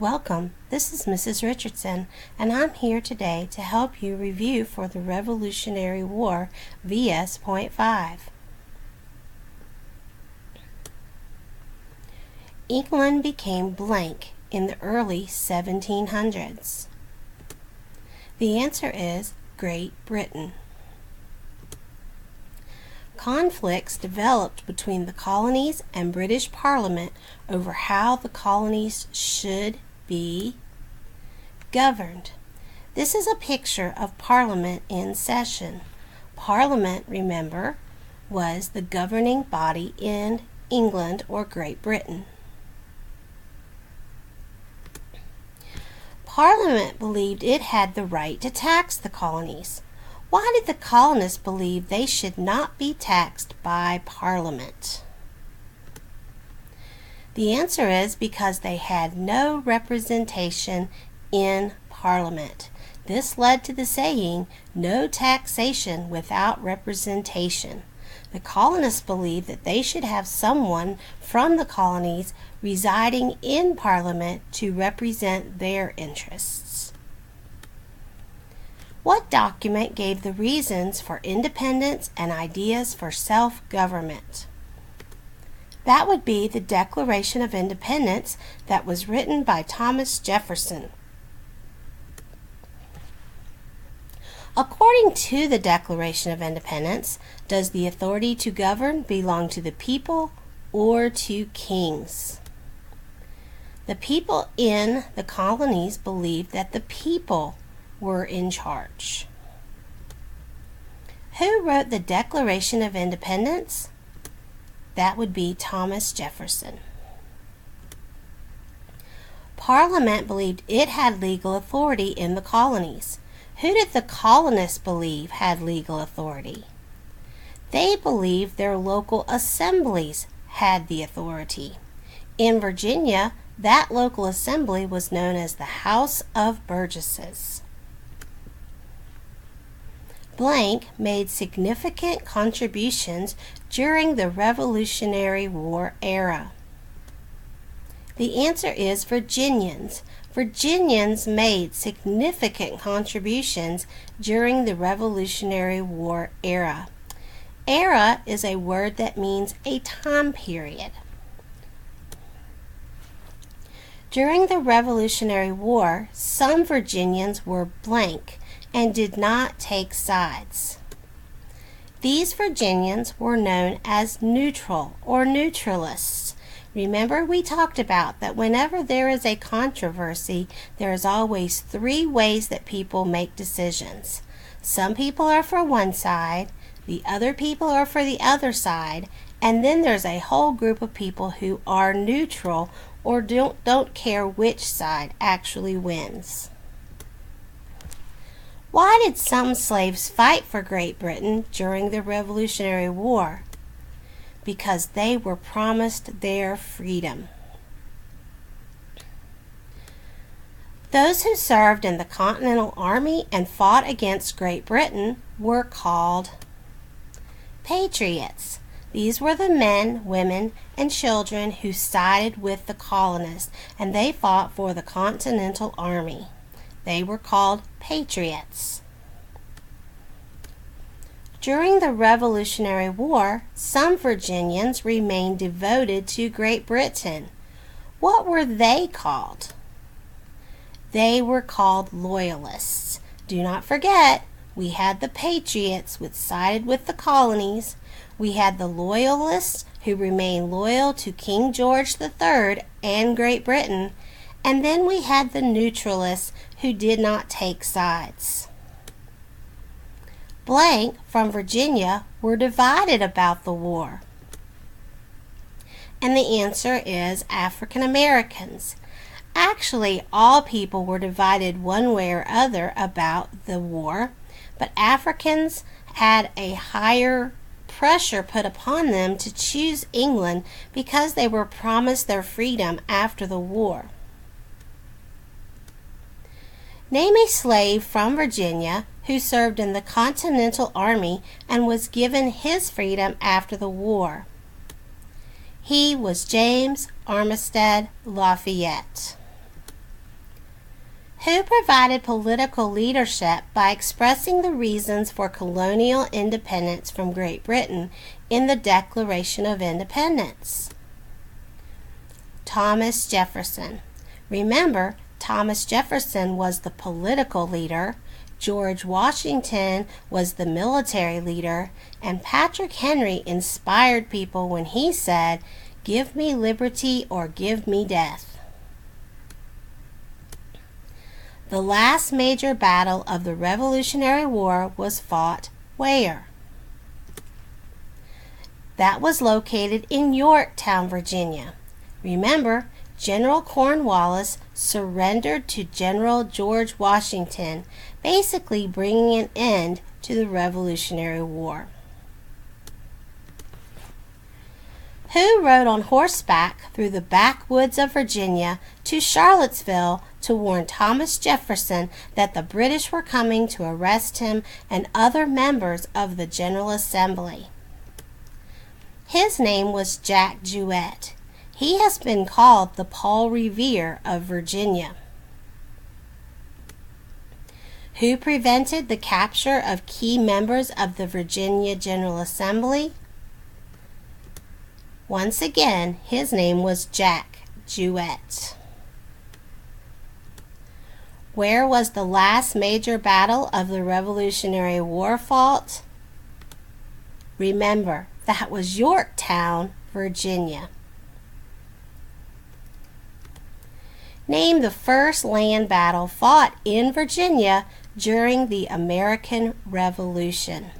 Welcome, this is Mrs. Richardson, and I'm here today to help you review for the Revolutionary War VS.5. England became blank in the early 1700s. The answer is Great Britain. Conflicts developed between the colonies and British Parliament over how the colonies should be governed. This is a picture of Parliament in session. Parliament, remember, was the governing body in England or Great Britain. Parliament believed it had the right to tax the colonies. Why did the colonists believe they should not be taxed by Parliament? The answer is because they had no representation in Parliament. This led to the saying, "No taxation without representation." The colonists believed that they should have someone from the colonies residing in Parliament to represent their interests. What document gave the reasons for independence and ideas for self-government? That would be the Declaration of Independence that was written by Thomas Jefferson. According to the Declaration of Independence, does the authority to govern belong to the people or to kings? The people in the colonies believed that the people were in charge. Who wrote the Declaration of Independence? That would be Thomas Jefferson. Parliament believed it had legal authority in the colonies. Who did the colonists believe had legal authority? They believed their local assemblies had the authority. In Virginia, that local assembly was known as the House of Burgesses. Blank made significant contributions during the Revolutionary War era. The answer is Virginians. Virginians made significant contributions during the Revolutionary War era. Era is a word that means a time period. During the Revolutionary War, some Virginians were blank and did not take sides. These Virginians were known as neutral or neutralists. Remember, we talked about that whenever there is a controversy, there is always three ways that people make decisions. Some people are for one side, the other people are for the other side, and then there's a whole group of people who are neutral or don't care which side actually wins. Why did some slaves fight for Great Britain during the Revolutionary War? Because they were promised their freedom. Those who served in the Continental Army and fought against Great Britain were called patriots. These were the men, women, and children who sided with the colonists, and they fought for the Continental Army. They were called patriots. During the Revolutionary War, some Virginians remained devoted to Great Britain. What were they called? They were called loyalists. Do not forget, we had the patriots which sided with the colonies. We had the loyalists who remained loyal to King George III and Great Britain. And then we had the neutralists who did not take sides. Blank from Virginia were divided about the war. And the answer is African Americans. Actually, all people were divided one way or other about the war, but Africans had a higher pressure put upon them to choose England because they were promised their freedom after the war. Name a slave from Virginia who served in the Continental Army and was given his freedom after the war. He was James Armistead Lafayette. Who provided political leadership by expressing the reasons for colonial independence from Great Britain in the Declaration of Independence? Thomas Jefferson. Remember, Thomas Jefferson was the political leader, George Washington was the military leader, and Patrick Henry inspired people when he said, "Give me liberty or give me death." The last major battle of the Revolutionary War was fought where? That was located in Yorktown, Virginia. Remember, General Cornwallis surrendered to General George Washington, basically bringing an end to the Revolutionary War. Who rode on horseback through the backwoods of Virginia to Charlottesville to warn Thomas Jefferson that the British were coming to arrest him and other members of the General Assembly? His name was Jack Jouett. He has been called the Paul Revere of Virginia. Who prevented the capture of key members of the Virginia General Assembly? Once again, his name was Jack Jouett. Where was the last major battle of the Revolutionary War fought? Remember, that was Yorktown, Virginia. Name the first land battle fought in Virginia during the American Revolution.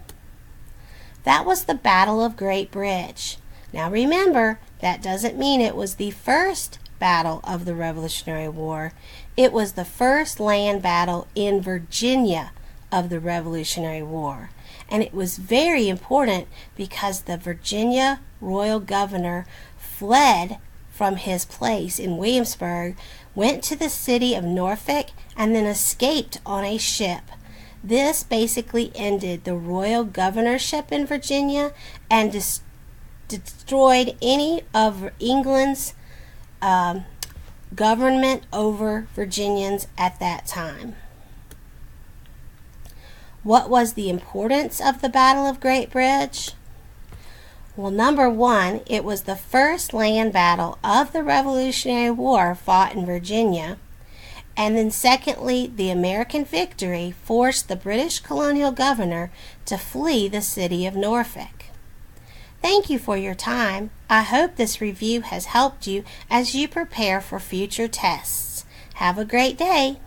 That was the Battle of Great Bridge. Now remember, that doesn't mean it was the first battle of the Revolutionary War. It was the first land battle in Virginia of the Revolutionary War. And it was very important because the Virginia royal governor fled from his place in Williamsburg, went to the city of Norfolk, and then escaped on a ship. This basically ended the royal governorship in Virginia and destroyed any of England's government over Virginians at that time. What was the importance of the Battle of Great Bridge? Well, number one, it was the first land battle of the Revolutionary War fought in Virginia. And then secondly, the American victory forced the British colonial governor to flee the city of Norfolk. Thank you for your time. I hope this review has helped you as you prepare for future tests. Have a great day.